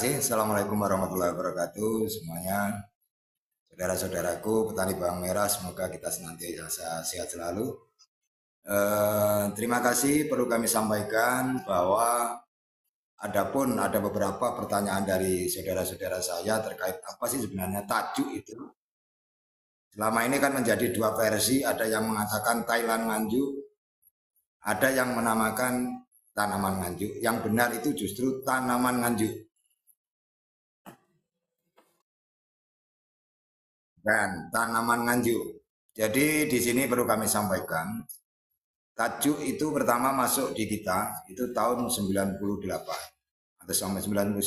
Assalamualaikum warahmatullahi wabarakatuh semuanya. Saudara-saudaraku petani bawang merah, semoga kita senantiasa sehat selalu. Terima kasih, perlu kami sampaikan bahwa ada beberapa pertanyaan dari saudara-saudara saya terkait apa sih sebenarnya tajuk itu. Selama ini kan menjadi dua versi, ada yang mengatakan Thailand Nganjuk, ada yang menamakan tanaman nganjuk. Yang benar itu justru tanaman nganjuk. Dan tanaman nganjuk. Jadi di sini perlu kami sampaikan, tajuk itu pertama masuk di kita itu tahun 98 atau sampai 99.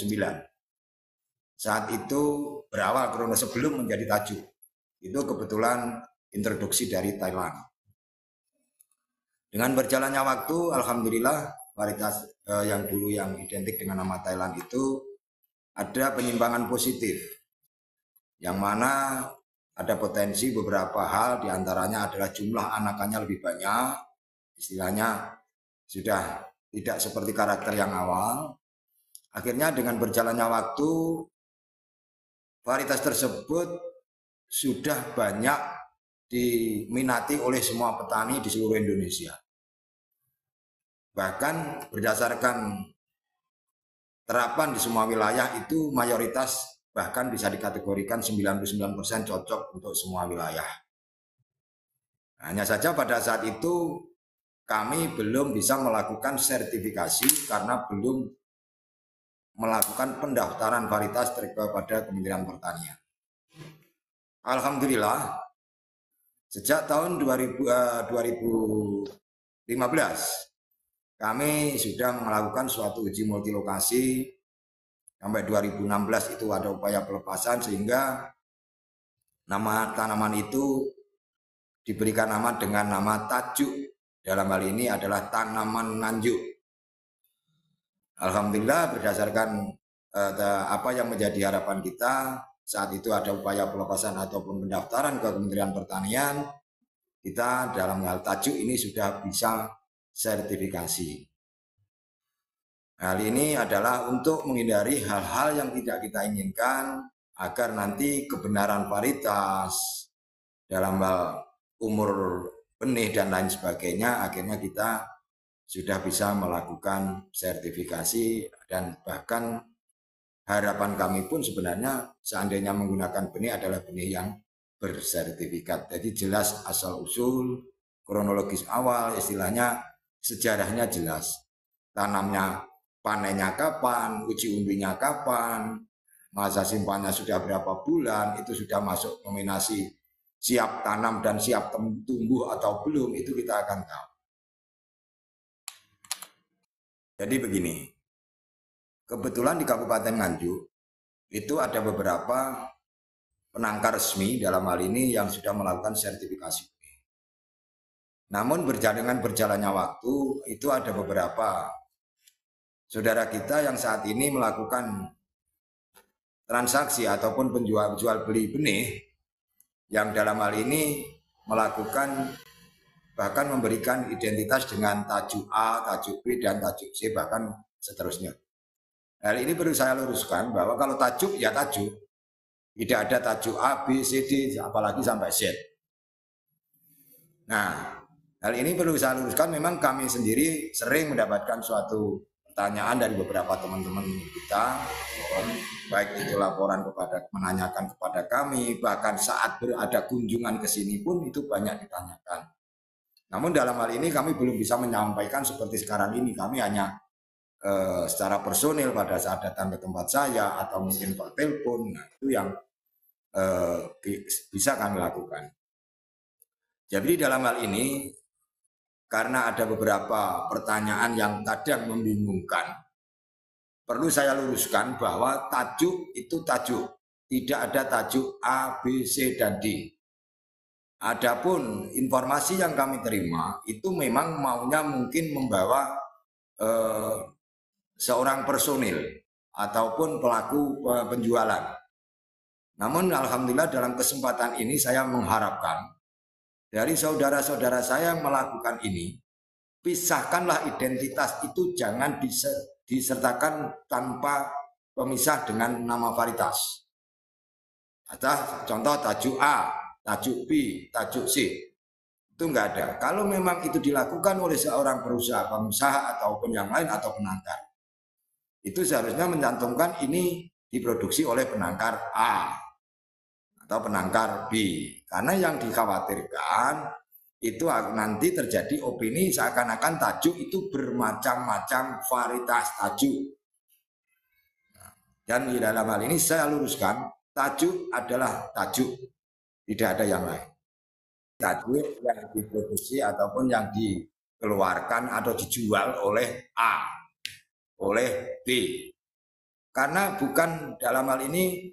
Saat itu berawal kronologi sebelum menjadi tajuk. Itu kebetulan introduksi dari Thailand. Dengan berjalannya waktu, alhamdulillah varietas yang dulu yang identik dengan nama Thailand itu ada penyimpangan positif. Yang mana ada potensi beberapa hal, diantaranya adalah jumlah anakannya lebih banyak, istilahnya sudah tidak seperti karakter yang awal. Akhirnya dengan berjalannya waktu, varietas tersebut sudah banyak diminati oleh semua petani di seluruh Indonesia. Bahkan berdasarkan terapan di semua wilayah itu mayoritas bahkan bisa dikategorikan 99% cocok untuk semua wilayah. Hanya saja pada saat itu kami belum bisa melakukan sertifikasi karena belum melakukan pendaftaran varietas kepada Kementerian Pertanian. Alhamdulillah, sejak tahun 2015 kami sudah melakukan suatu uji multilokasi. Sampai 2016 itu ada upaya pelepasan sehingga nama tanaman itu diberikan nama dengan nama tajuk. Dalam hal ini adalah tanaman nganjuk. Alhamdulillah berdasarkan apa yang menjadi harapan kita, saat itu ada upaya pelepasan ataupun pendaftaran ke Kementerian Pertanian, kita dalam hal tajuk ini sudah bisa sertifikasi. Hal ini adalah untuk menghindari hal-hal yang tidak kita inginkan agar nanti kebenaran varietas dalam hal umur benih dan lain sebagainya akhirnya kita sudah bisa melakukan sertifikasi dan bahkan harapan kami pun sebenarnya seandainya menggunakan benih adalah benih yang bersertifikat. Jadi jelas asal usul, kronologis awal, istilahnya sejarahnya jelas. Tanamnya panennya kapan, uji umbinya kapan, masa simpannya sudah berapa bulan, itu sudah masuk nominasi siap tanam dan siap tumbuh atau belum, itu kita akan tahu. Jadi begini, kebetulan di Kabupaten Nganjuk itu ada beberapa penangkar resmi dalam hal ini yang sudah melakukan sertifikasi. Namun dengan berjalannya waktu itu ada beberapa saudara kita yang saat ini melakukan transaksi ataupun jual beli benih yang dalam hal ini melakukan bahkan memberikan identitas dengan tajuk A, tajuk B, dan tajuk C, bahkan seterusnya. Hal ini perlu saya luruskan bahwa kalau tajuk ya tajuk, tidak ada tajuk A, B, C, D, apalagi sampai Z. Nah, hal ini perlu saya luruskan, memang kami sendiri sering mendapatkan suatu pertanyaan dari beberapa teman-teman kita, baik itu laporan menanyakan kepada kami, bahkan saat ada kunjungan ke sini pun itu banyak ditanyakan. Namun dalam hal ini kami belum bisa menyampaikan seperti sekarang ini, kami hanya secara personil pada saat datang ke tempat saya atau mungkin per telepon, nah itu yang bisa kami lakukan. Jadi dalam hal ini karena ada beberapa pertanyaan yang kadang membingungkan, perlu saya luruskan bahwa tajuk itu tajuk, tidak ada tajuk A, B, C, dan D. Adapun informasi yang kami terima itu memang maunya mungkin membawa seorang personil ataupun pelaku penjualan. Namun alhamdulillah dalam kesempatan ini saya mengharapkan dari saudara-saudara saya yang melakukan ini, pisahkanlah identitas itu, jangan disertakan tanpa pemisah dengan nama varietas. Ada contoh tajuk A, tajuk B, tajuk C. Itu enggak ada. Kalau memang itu dilakukan oleh seorang perusahaan, pengusaha ataupun yang lain atau penangkar, itu seharusnya mencantumkan ini diproduksi oleh penangkar A atau penangkar B. Karena yang dikhawatirkan itu nanti terjadi opini seakan-akan tajuk itu bermacam-macam varietas tajuk. Dan di dalam hal ini saya luruskan, tajuk adalah tajuk, tidak ada yang lain. Tajuk yang diproduksi ataupun yang dikeluarkan atau dijual oleh A, oleh B. Karena bukan dalam hal ini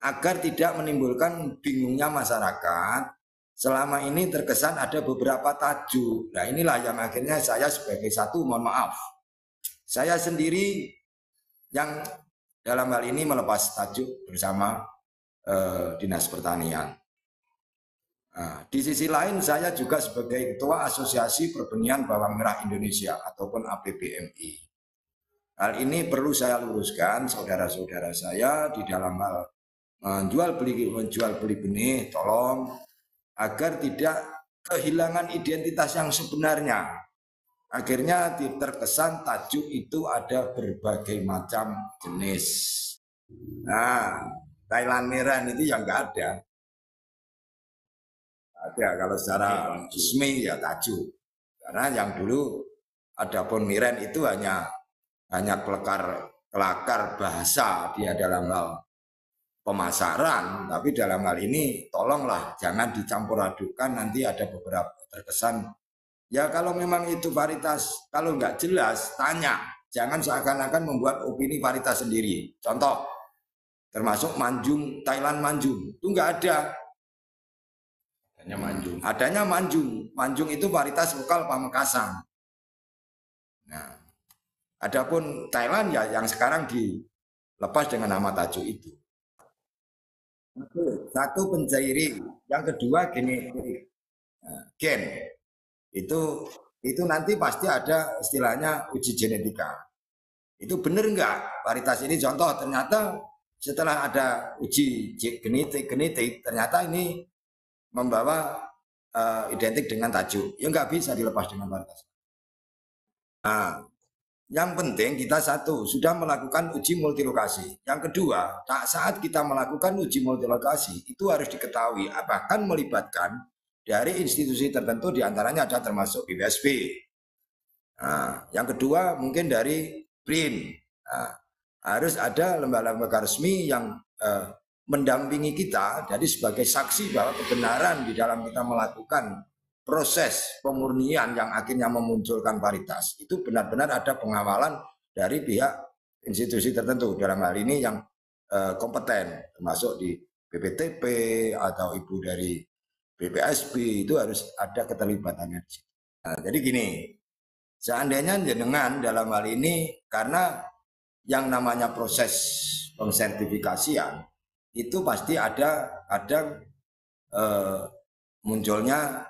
agar tidak menimbulkan bingungnya masyarakat, selama ini terkesan ada beberapa tajuk. Nah inilah yang akhirnya saya sebagai satu, mohon maaf, saya sendiri yang dalam hal ini melepas tajuk bersama Dinas Pertanian. Nah, di sisi lain saya juga sebagai Ketua Asosiasi Perbenihan Bawang Merah Indonesia ataupun APBMI. Hal ini perlu saya luruskan saudara-saudara saya di dalam hal menjual beli benih, tolong agar tidak kehilangan identitas yang sebenarnya. Akhirnya terkesan tajuk itu ada berbagai macam jenis. Nah, Thailand merah itu yang enggak ada. Ada kalau secara resmi ya tajuk. Karena yang dulu adapun miren itu hanya kelakar bahasa dia dalam hal pemasaran, tapi dalam hal ini tolonglah jangan dicampur adukan, nanti ada beberapa terkesan ya kalau memang itu varietas, kalau nggak jelas tanya, jangan seakan-akan membuat opini varietas sendiri. Contoh termasuk Manjung, Thailand Manjung itu nggak ada. Adanya Manjung itu varietas lokal Pamekasan. Nah, adapun Thailand ya yang sekarang dilepas dengan nama tajuk itu. Satu pencairi, yang kedua genetik. Gen itu nanti pasti ada istilahnya uji genetika. Itu benar enggak varietas ini? Contoh ternyata setelah ada uji genetik ternyata ini membawa identik dengan tajuk, ya nggak bisa dilepas dengan varietas. Nah, yang penting kita satu sudah melakukan uji multilokasi. Yang kedua, saat kita melakukan uji multilokasi itu harus diketahui bahkan melibatkan dari institusi tertentu, diantaranya ada termasuk BPSP. Nah, yang kedua mungkin dari BRIN. Nah, harus ada lembaga-lembaga resmi yang mendampingi kita jadi sebagai saksi bahwa kebenaran di dalam kita melakukan proses pemurnian yang akhirnya memunculkan varietas itu benar-benar ada pengawalan dari pihak institusi tertentu, dalam hal ini yang kompeten termasuk di BPTP atau ibu dari BPSP, itu harus ada keterlibatannya. Nah, jadi gini, seandainya jenengan dalam hal ini karena yang namanya proses pensertifikasian itu pasti ada kadang munculnya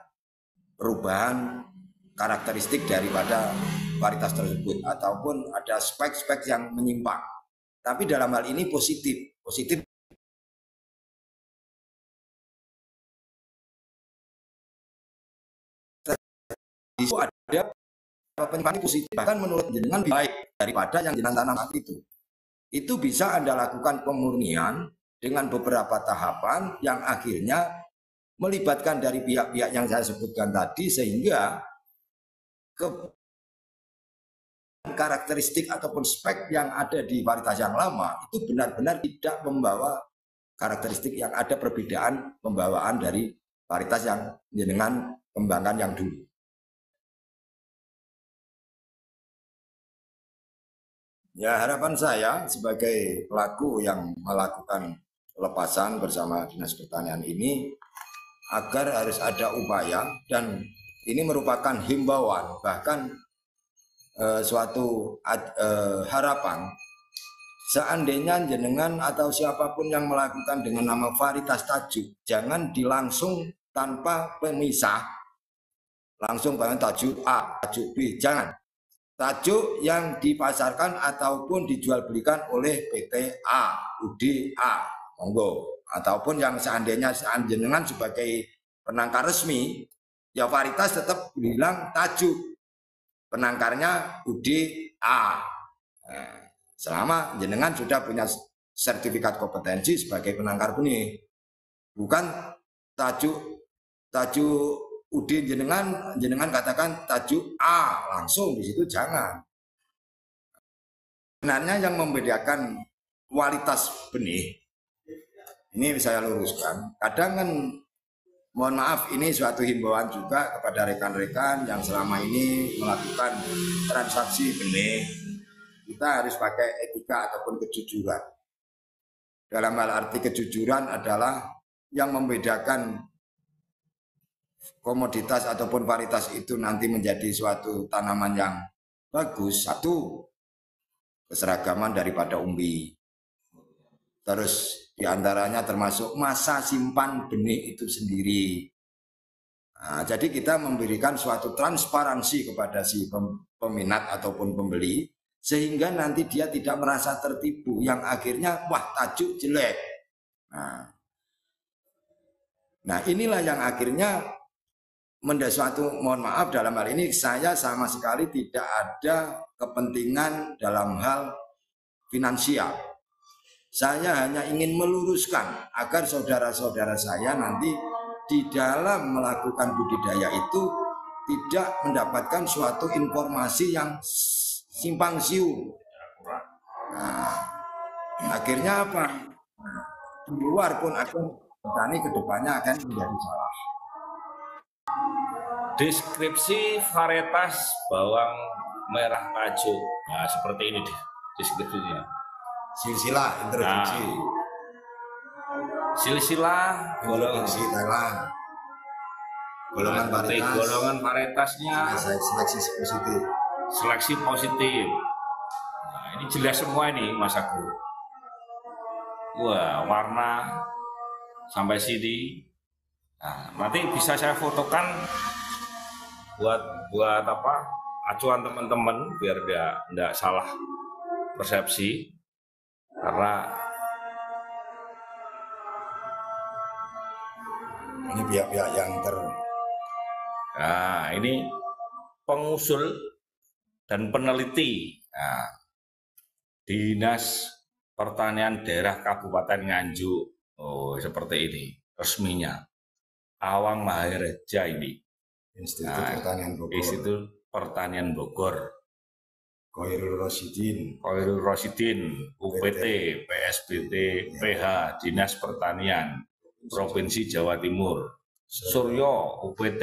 perubahan karakteristik daripada varietas tersebut ataupun ada spek-spek yang menyimpang. Tapi dalam hal ini positif itu ada penyimpangan positif, bahkan menurut jenengan baik daripada yang jenengan tanam itu bisa Anda lakukan pemurnian dengan beberapa tahapan yang akhirnya melibatkan dari pihak-pihak yang saya sebutkan tadi, sehingga karakteristik ataupun spek yang ada di varietas yang lama itu benar-benar tidak membawa karakteristik yang ada perbedaan pembawaan dari varietas yang dengan kembangkan yang dulu. Ya, harapan saya sebagai pelaku yang melakukan pelepasan bersama Dinas Pertanian ini agar harus ada upaya, dan ini merupakan himbauan, bahkan suatu harapan, seandainya jenengan atau siapapun yang melakukan dengan nama varietas tajuk, jangan dilangsung tanpa pemisah, langsung bahkan tajuk A, tajuk B, jangan. tajuk yang dipasarkan ataupun dijual belikan oleh PT A, UDA, monggo. Ataupun yang seandainya jenengan sebagai penangkar resmi, ya Varietas tetap bilang tajuk penangkarnya UDA. Selama jenengan sudah punya sertifikat kompetensi sebagai penangkar benih, bukan tajuk UD jenengan katakan tajuk A langsung di situ, jangan. Sebenarnya yang membedakan kualitas benih ini saya luruskan. Kadang kan, mohon maaf, ini suatu himbauan juga kepada rekan-rekan yang selama ini melakukan transaksi benih. Kita harus pakai etika ataupun kejujuran. Dalam hal arti kejujuran adalah yang membedakan komoditas ataupun varietas itu nanti menjadi suatu tanaman yang bagus. Satu, keseragaman daripada umbi. Terus diantaranya termasuk masa simpan benih itu sendiri. Nah, jadi kita memberikan suatu transparansi kepada si peminat ataupun pembeli, sehingga nanti dia tidak merasa tertipu, yang akhirnya wah tajuk jelek. Nah inilah yang akhirnya suatu, mohon maaf dalam hal ini saya sama sekali tidak ada kepentingan dalam hal finansial. Saya hanya ingin meluruskan agar saudara-saudara saya nanti di dalam melakukan budidaya itu tidak mendapatkan suatu informasi yang simpang siur. Nah, akhirnya apa? Di luar pun akan petani kedepannya akan menjadi salah. Deskripsi varietas bawang merah tajuk. Nah, seperti ini deskripsinya. Silsilah introduksi. Nah, silsilah introduksi Thailand. Golongan varietasnya. Seleksi positif. Seleksi positif. Nah, ini jelas semua ini Mas Agus. Wah, warna sampai sini. Nah, nanti bisa saya fotokan buat apa? Acuan teman-teman biar enggak salah persepsi. Karena ini pihak-pihak yang Nah, ini pengusul dan peneliti Dinas Pertanian Daerah Kabupaten Nganjuk. Oh, seperti ini resminya. Awang Mahareja ini. Institut Pertanian Bogor. Institut Pertanian Bogor. Khairul Rosidin, UPT, PSBT, PH, Dinas Pertanian, Provinsi Jawa Timur. Suryo, UPT,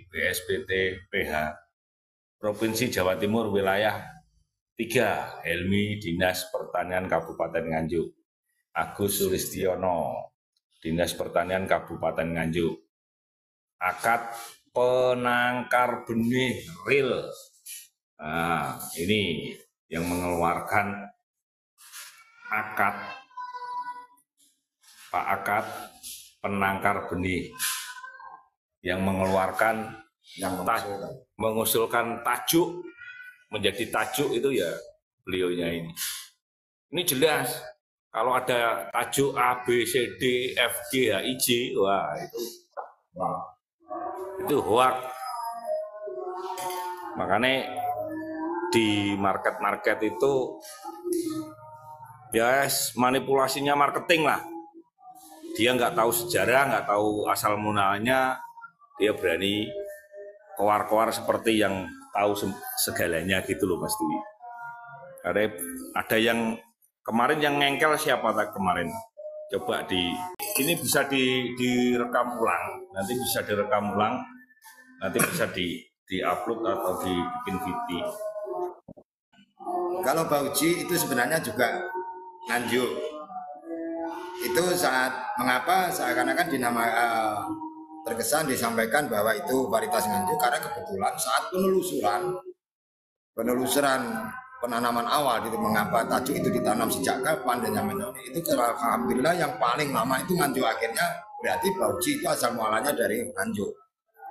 PSBT, PH, Provinsi Jawa Timur, wilayah 3, Helmi, Dinas Pertanian Kabupaten Nganjuk. Agus Sulistiono, Dinas Pertanian Kabupaten Nganjuk. Akad penangkar benih real. Nah, ini yang mengeluarkan akad, Pak Akad penangkar benih, yang mengeluarkan, yang mengusulkan tajuk menjadi tajuk itu ya beliaunya ini. Ini jelas kalau ada tajuk A, B, C, D, F, G, H, I, J, wah itu hoax. Makanya di market itu ya manipulasinya marketing lah. Dia nggak tahu sejarah, nggak tahu asal mulanya, dia berani keluar-keluar seperti yang tahu segalanya gitu loh Mas Dwi. Ada yang kemarin yang ngengkel siapa tak kemarin? Coba ini bisa direkam ulang, nanti bisa direkam ulang, nanti bisa di-upload atau dibikin video. Kalau Bauji itu sebenarnya juga Nganjuk. Itu saat mengapa seakan-akan terkesan disampaikan bahwa itu varietas Nganjuk karena kebetulan saat penelusuran penanaman awal gitu, mengapa tajuk itu ditanam sejak kapan dan zamannya itu alhamdulillah yang paling lama itu Nganjuk. Akhirnya berarti Bauji itu asal mualanya dari Nganjuk.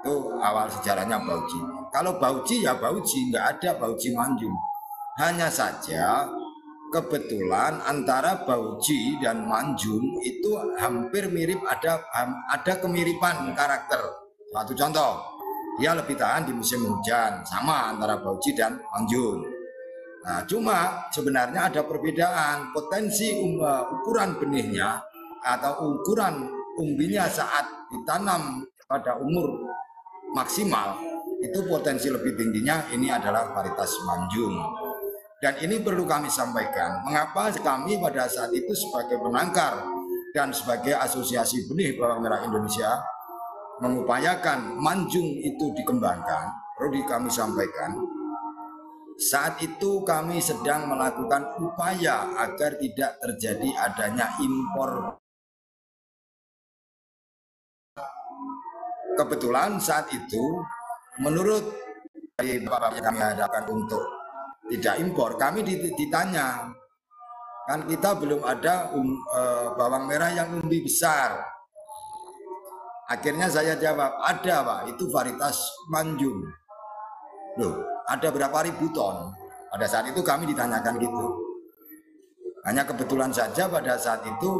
Itu awal sejarahnya Bauji. Kalau Bauji ya Bauji, nggak ada Bauji Manjung. Hanya saja kebetulan antara Bauji dan Manjung itu hampir mirip, ada kemiripan karakter. Suatu contoh, dia lebih tahan di musim hujan, sama antara Bauji dan Manjung. Nah, cuma sebenarnya ada perbedaan. Potensi ukuran benihnya atau ukuran umbinya saat ditanam pada umur maksimal itu potensi lebih tingginya ini adalah varietas Manjung. Dan ini perlu kami sampaikan, mengapa kami pada saat itu sebagai penangkar dan sebagai Asosiasi Benih Bawang Merah Indonesia mengupayakan Manjung itu dikembangkan. Perlu kami sampaikan, saat itu kami sedang melakukan upaya agar tidak terjadi adanya impor. Kebetulan saat itu menurut dari Bapak yang kami hadapkan untuk tidak impor, kami ditanya, kan kita belum ada bawang merah yang umbi besar. Akhirnya saya jawab, ada Pak, itu varietas Manjung. Loh, ada berapa ribu ton? Pada saat itu kami ditanyakan gitu. Hanya kebetulan saja pada saat itu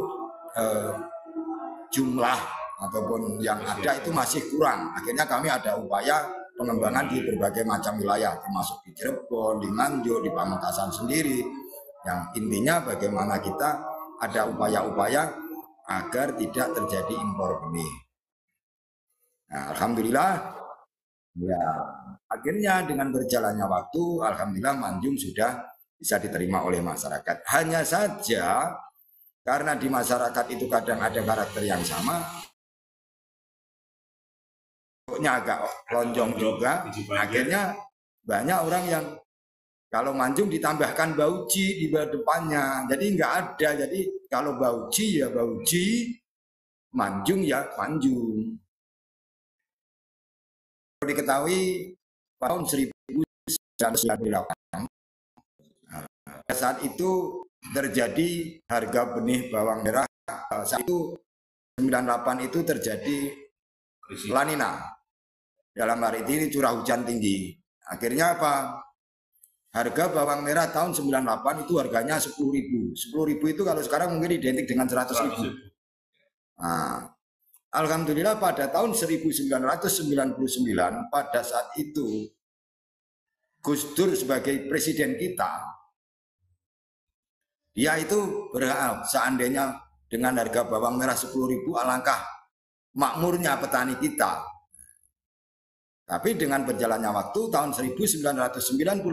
jumlah ataupun yang ada itu masih kurang. Akhirnya kami ada upaya pengembangan di berbagai macam wilayah, termasuk di Cirebon, di Nganjuk, di Pamekasan sendiri. Yang intinya bagaimana kita ada upaya-upaya agar tidak terjadi impor benih. Nah, alhamdulillah, ya akhirnya dengan berjalannya waktu, alhamdulillah Manjung sudah bisa diterima oleh masyarakat. Hanya saja karena di masyarakat itu kadang ada karakter yang sama, agak lonjong juga. Akhirnya banyak orang yang kalau Manjung ditambahkan Bauji di depannya, jadi nggak ada. Jadi kalau Bauji ya Bauji, Manjung ya Manjung. Perlu diketahui tahun 1998 saat itu terjadi harga benih bawang merah, saat itu 98 itu terjadi La Nina. Dalam hari ini curah hujan tinggi. Akhirnya apa? Harga bawang merah tahun 98 itu harganya 10.000. 10.000 itu kalau sekarang mungkin identik dengan 100.000. Nah, alhamdulillah pada tahun 1999 pada saat itu Gus Dur sebagai presiden kita, dia itu berharap seandainya dengan harga bawang merah 10.000 alangkah makmurnya petani kita. Tapi dengan berjalannya waktu tahun 1999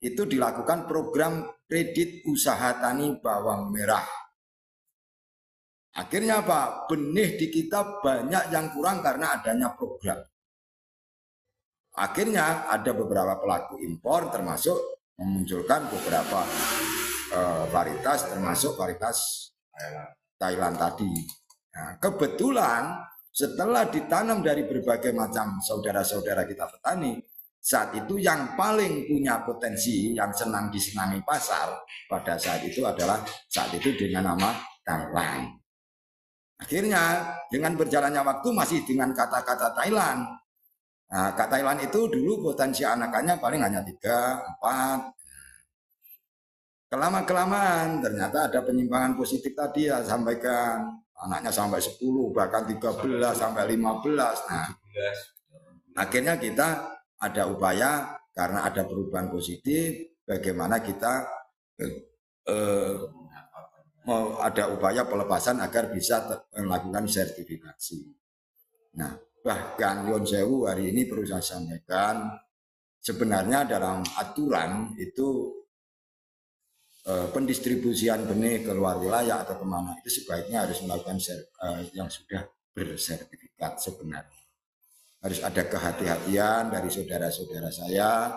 itu dilakukan program kredit usaha tani bawang merah. Akhirnya apa? Benih di kita banyak yang kurang karena adanya program. Akhirnya ada beberapa pelaku impor termasuk memunculkan beberapa varietas termasuk varietas Thailand tadi. Nah, kebetulan setelah ditanam dari berbagai macam saudara-saudara kita petani, saat itu yang paling punya potensi, yang senang disenangi pasar pada saat itu adalah saat itu dengan nama Thailand. Akhirnya dengan berjalannya waktu masih dengan kata-kata Thailand. Nah, kata Thailand itu dulu potensi anakannya paling hanya 3, 4. Kelama-kelamaan ternyata ada penyimpangan positif tadi ya, sampaikan. Anaknya sampai 10, bahkan 13, sampai 15. Nah, akhirnya kita ada upaya karena ada perubahan positif, bagaimana kita mau ada upaya pelepasan agar bisa melakukan sertifikasi. Nah, bahkan Yon Sewu hari ini perlu saya sampaikan, sebenarnya dalam aturan itu pendistribusian benih ke luar wilayah atau kemana itu sebaiknya harus melakukan yang sudah bersertifikat. Sebenarnya harus ada kehati-hatian dari saudara-saudara saya,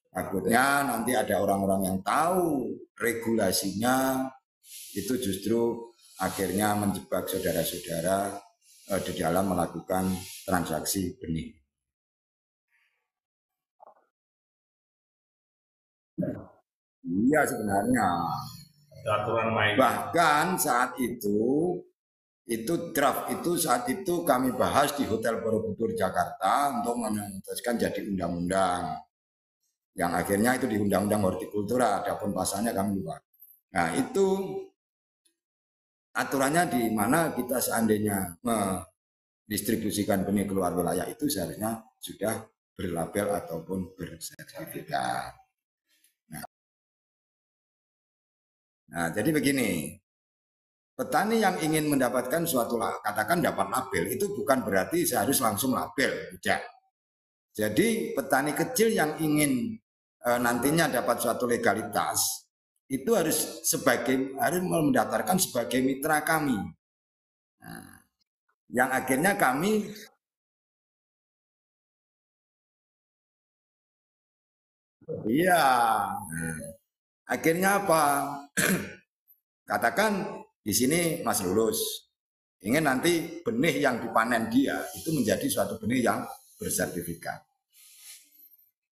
takutnya nanti ada orang-orang yang tahu regulasinya itu justru akhirnya menjebak saudara-saudara di dalam melakukan transaksi benih. Iya sebenarnya. Bahkan saat itu Itu draft itu saat itu kami bahas di Hotel Borobudur Jakarta untuk memutuskan jadi undang-undang. Yang akhirnya itu di Undang-Undang Hortikultura, adapun pasalnya kami lupa. Nah, itu aturannya di mana kita seandainya mendistribusikan benih keluar wilayah itu seharusnya sudah berlabel ataupun bersertifikat. Nah, jadi begini. Petani yang ingin mendapatkan suatu, katakan dapat label, itu bukan berarti harus langsung label, tidak. Jadi petani kecil yang ingin nantinya dapat suatu legalitas, itu harus mendaftarkan sebagai mitra kami. Nah, yang akhirnya kami iya, akhirnya apa? Katakan di sini Mas Lulus ingin nanti benih yang dipanen dia itu menjadi suatu benih yang bersertifikat.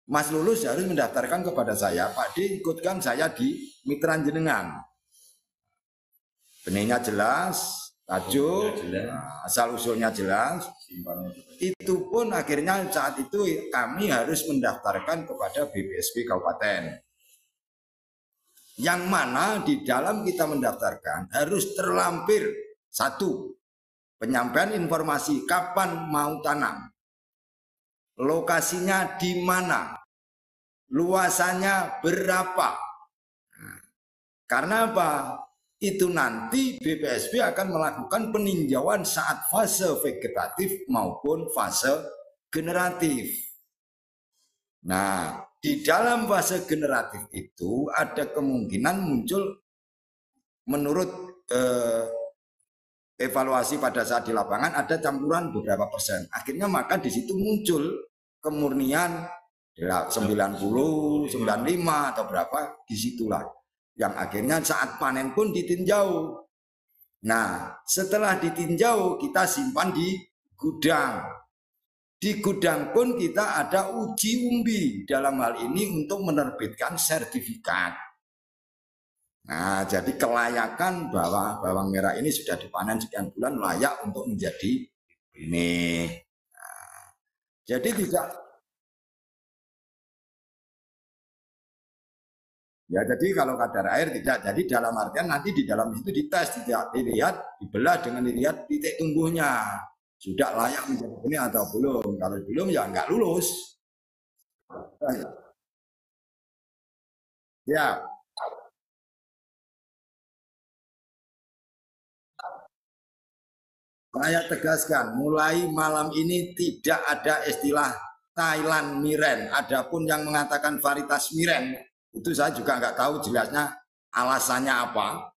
Mas Lulus harus mendaftarkan kepada saya, Pak D, ikutkan saya di mitra jenengan. Benihnya jelas, tajuk, asal usulnya jelas. Itu pun akhirnya saat itu kami harus mendaftarkan kepada BPSP Kabupaten. Yang mana di dalam kita mendaftarkan harus terlampir satu, penyampaian informasi kapan mau tanam, lokasinya di mana, luasannya berapa. Nah, karena apa? Itu nanti BPSP akan melakukan peninjauan saat fase vegetatif maupun fase generatif. Nah, di dalam fase generatif itu ada kemungkinan muncul menurut evaluasi pada saat di lapangan ada campuran beberapa persen. Akhirnya maka di situ muncul kemurnian 90, 95 atau berapa, disitulah. Yang akhirnya saat panen pun ditinjau. Nah, setelah ditinjau kita simpan di gudang. Di gudang pun kita ada uji umbi dalam hal ini untuk menerbitkan sertifikat. Nah, jadi kelayakan bahwa bawang merah ini sudah dipanen sekian bulan layak untuk menjadi benih. Nah, jadi tidak. Ya, jadi kalau kadar air tidak. Jadi dalam artian nanti di dalam itu dites, tidak dilihat, dibelah dengan dilihat titik tumbuhnya. Sudah layak menjadi benih atau belum. Kalau belum ya nggak lulus. Ya, saya tegaskan, mulai malam ini tidak ada istilah Thailand Miren. Adapun yang mengatakan varietas Miren, itu saya juga nggak tahu jelasnya alasannya apa.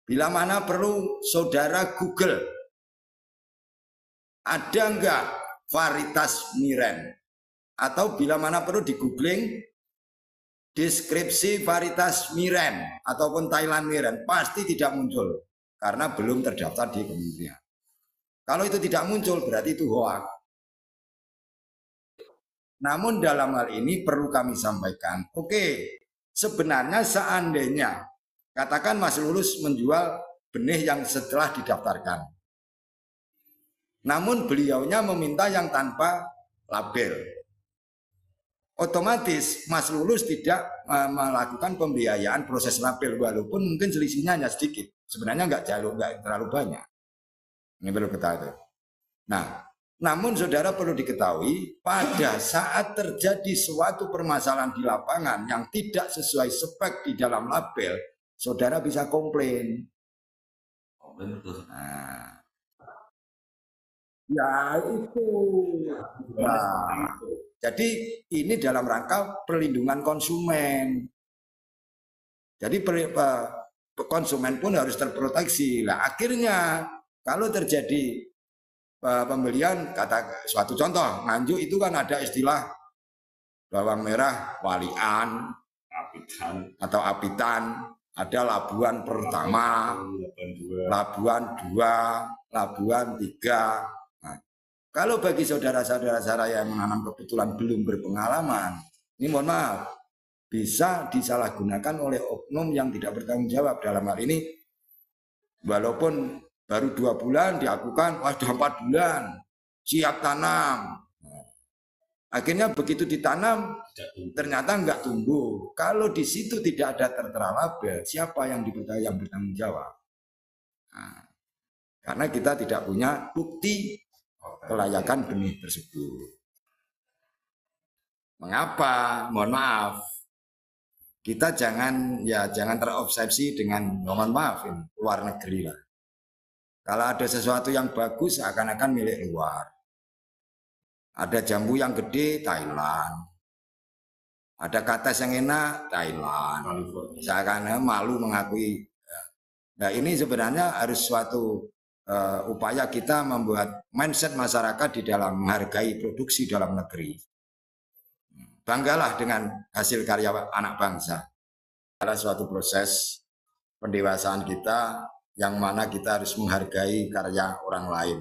Bila mana perlu saudara Google, ada nggak varietas Miren? Atau bila mana perlu di googling deskripsi varietas Miren ataupun Thailand Miren, pasti tidak muncul karena belum terdaftar di kementerian. Kalau itu tidak muncul berarti itu hoax. Namun dalam hal ini perlu kami sampaikan, oke, sebenarnya seandainya katakan Mas Lulus menjual benih yang setelah didaftarkan, namun beliaunya meminta yang tanpa label, otomatis Mas Lulus tidak melakukan pembiayaan proses label, walaupun mungkin selisihnya hanya sedikit, sebenarnya nggak terlalu banyak. Ini perlu ketahui. Nah, namun saudara perlu diketahui, pada saat terjadi suatu permasalahan di lapangan yang tidak sesuai spek di dalam label, saudara bisa komplain. Nah, ya itu. Nah, jadi ini dalam rangka perlindungan konsumen. Jadi konsumen pun harus terproteksi. Nah, akhirnya kalau terjadi pembelian, kata suatu contoh, Nganjuk itu kan ada istilah bawang merah walian, apitan, atau apitan, ada Labuan pertama, Labuan 2, Labuan 3. Nah, kalau bagi saudara-saudara saya yang menanam kebetulan belum berpengalaman, ini mohon maaf, bisa disalahgunakan oleh oknum yang tidak bertanggung jawab dalam hal ini. Walaupun baru 2 bulan diakukan, wah sudah 4 bulan, siap tanam. Akhirnya begitu ditanam, ternyata nggak tumbuh. Kalau di situ tidak ada tertera label, siapa yang bertanggung jawab? Nah, karena kita tidak punya bukti kelayakan benih tersebut. Mengapa? Mohon maaf. Kita jangan terobsesi dengan, mohon maaf, ini luar negeri lah. Kalau ada sesuatu yang bagus seakan-akan milik luar. Ada jambu yang gede, Thailand. Ada kates yang enak, Thailand. Seakan-akan malu mengakui. Nah ini sebenarnya harus suatu upaya kita membuat mindset masyarakat di dalam menghargai produksi dalam negeri. Banggalah dengan hasil karya anak bangsa. Adalah suatu proses pendewasaan kita yang mana kita harus menghargai karya orang lain.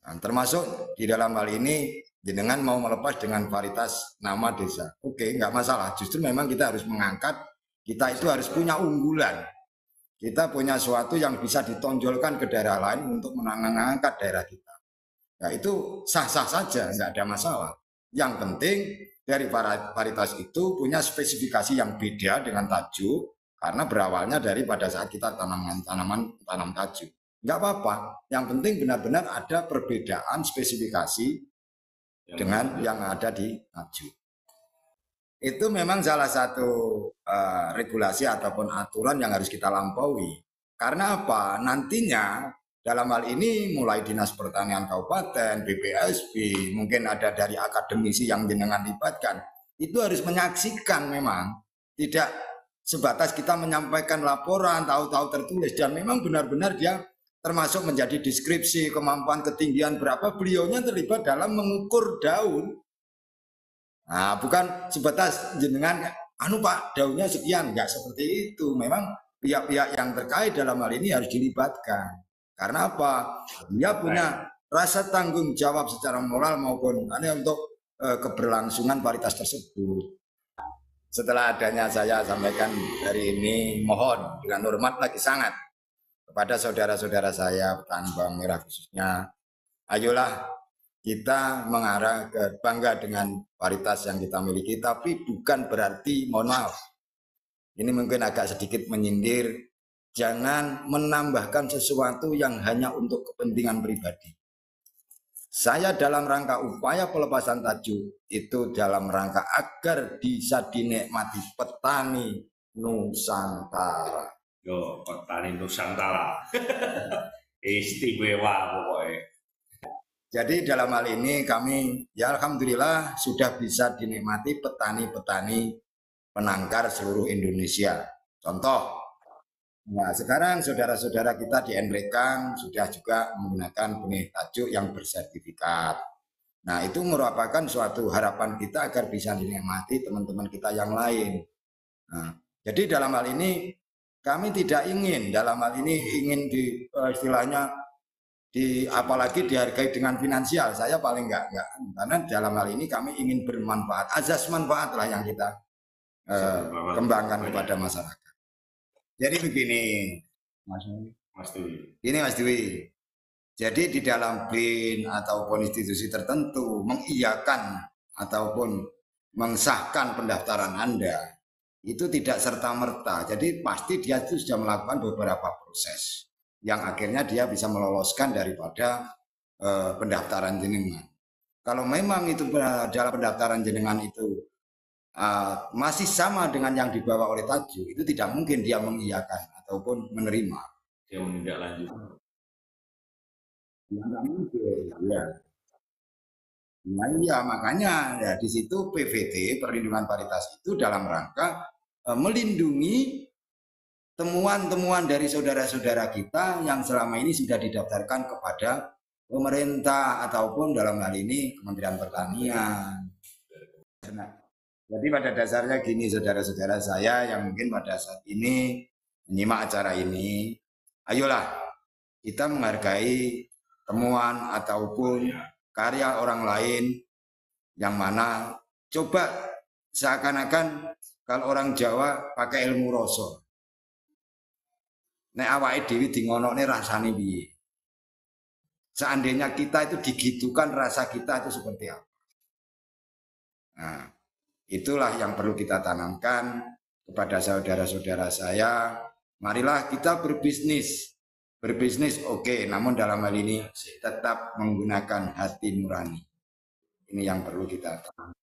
Nah, termasuk di dalam hal ini jenengan mau melepas dengan varietas nama desa. Oke, nggak masalah. Justru memang kita harus mengangkat, kita itu harus punya unggulan. Kita punya sesuatu yang bisa ditonjolkan ke daerah lain untuk mengangkat daerah kita. Nah, itu sah-sah saja, nggak ada masalah. Yang penting dari varietas itu punya spesifikasi yang beda dengan tajuk, karena berawalnya dari pada saat kita tanam tajuk. Nggak apa-apa, yang penting benar-benar ada perbedaan spesifikasi dengan yang ada di tajuk. Itu memang salah satu regulasi ataupun aturan yang harus kita lampaui. Karena apa? Nantinya dalam hal ini mulai Dinas Pertanian Kabupaten, BPSB, mungkin ada dari akademisi yang jenengan libatkan, itu harus menyaksikan memang. Tidak sebatas kita menyampaikan laporan, tahu-tahu tertulis, dan memang benar-benar dia termasuk menjadi deskripsi, kemampuan ketinggian berapa, beliaunya terlibat dalam mengukur daun. Nah, bukan sebatas jenengan, Pak, daunnya sekian, enggak seperti itu. Memang pihak-pihak yang terkait dalam hal ini harus dilibatkan. Karena apa? Dia punya rasa tanggung jawab secara moral maupun untuk keberlangsungan varietas tersebut. Setelah adanya saya sampaikan hari ini, mohon dengan hormat lagi sangat kepada saudara-saudara saya petani bawang merah khususnya, ayolah kita mengarah ke bangga dengan varietas yang kita miliki, tapi bukan berarti, mohon maaf, ini mungkin agak sedikit menyindir, jangan menambahkan sesuatu yang hanya untuk kepentingan pribadi. Saya dalam rangka upaya pelepasan tajuk itu dalam rangka agar bisa dinikmati petani Nusantara. Yo, petani Nusantara. Istimewa pokoknya. Jadi dalam hal ini kami ya alhamdulillah sudah bisa dinikmati petani-petani penangkar seluruh Indonesia. Contoh, nah sekarang saudara-saudara kita di Nrekang sudah juga menggunakan benih tajuk yang bersertifikat. Nah itu merupakan suatu harapan kita agar bisa dinikmati teman-teman kita yang lain. Nah, jadi dalam hal ini kami tidak ingin, dalam hal ini ingin di istilahnya apalagi dihargai dengan finansial. Saya paling enggak, karena dalam hal ini kami ingin bermanfaat, azas manfaat lah yang kita kembangkan kepada masyarakat. Jadi begini, Mas Dwi. Ini Mas Dwi. Jadi di dalam BIN ataupun institusi tertentu mengiyakan ataupun mengesahkan pendaftaran Anda itu tidak serta-merta. Jadi pasti dia itu sudah melakukan beberapa proses yang akhirnya dia bisa meloloskan daripada pendaftaran jenengan. Kalau memang itu dalam pendaftaran jenengan itu masih sama dengan yang dibawa oleh tajuk, itu tidak mungkin dia mengiyakan ataupun menerima. Dia menindaklanjuti. Ya, nggak mungkin. Ya. Nah iya makanya ya di situ PVT perlindungan varietas itu dalam rangka melindungi temuan-temuan dari saudara-saudara kita yang selama ini sudah didaftarkan kepada pemerintah ataupun dalam hal ini Kementerian Pertanian. Nah, jadi pada dasarnya gini saudara-saudara saya yang mungkin pada saat ini menyimak acara ini, ayolah kita menghargai temuan ataupun karya orang lain yang mana coba seakan-akan kalau orang Jawa pakai ilmu rasa. nek awake dhewe dingonokne rasane piye. Seandainya kita itu digitukan, rasa kita itu seperti apa. Nah, itulah yang perlu kita tanamkan kepada saudara-saudara saya. Marilah kita berbisnis. Berbisnis oke, namun dalam hal ini tetap menggunakan hati nurani. Ini yang perlu kita tanamkan.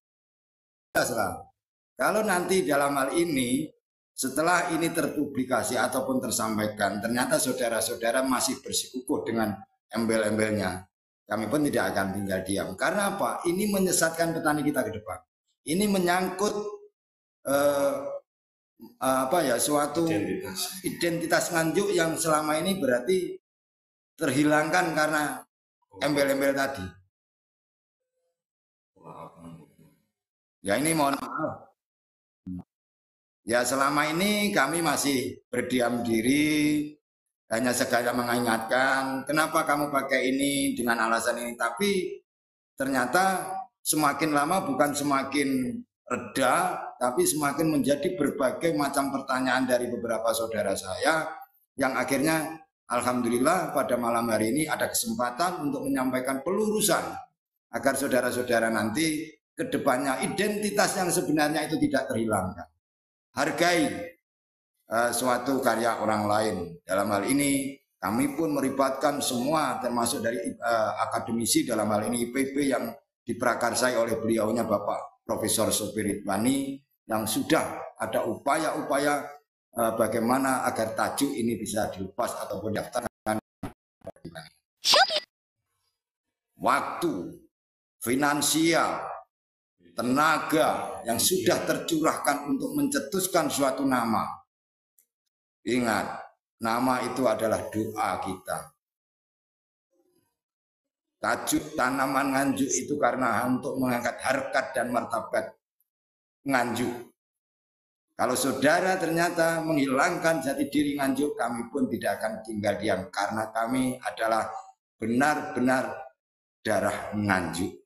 Kalau nanti dalam hal ini, setelah ini terpublikasi ataupun tersampaikan, ternyata saudara-saudara masih bersikukuh dengan embel-embelnya, kami pun tidak akan tinggal diam. Karena apa? Ini menyesatkan petani kita ke depan. Ini menyangkut suatu identitas Nganjuk yang selama ini berarti terhilangkan karena embel-embel tadi. Ya ini mohon maaf. Ya selama ini kami masih berdiam diri, hanya sekadar mengingatkan, kenapa kamu pakai ini dengan alasan ini. Tapi ternyata semakin lama bukan semakin reda, tapi semakin menjadi berbagai macam pertanyaan dari beberapa saudara saya, yang akhirnya alhamdulillah pada malam hari ini ada kesempatan untuk menyampaikan pelurusan, agar saudara-saudara nanti ke depannya identitas yang sebenarnya itu tidak terhilangkan. Hargai suatu karya orang lain. Dalam hal ini kami pun melibatkan semua termasuk dari akademisi, dalam hal ini IPB yang diprakarsai oleh beliaunya Bapak Profesor Sopir Ridwani, yang sudah ada upaya-upaya bagaimana agar tajuk ini bisa dilepas ataupun daftarkan. Waktu, finansial, tenaga yang sudah tercurahkan untuk mencetuskan suatu nama. Ingat, nama itu adalah doa kita. Tajuk tanaman Nganjuk itu karena untuk mengangkat harkat dan martabat Nganjuk. Kalau saudara ternyata menghilangkan jati diri Nganjuk, kami pun tidak akan tinggal diam, karena kami adalah benar-benar darah Nganjuk.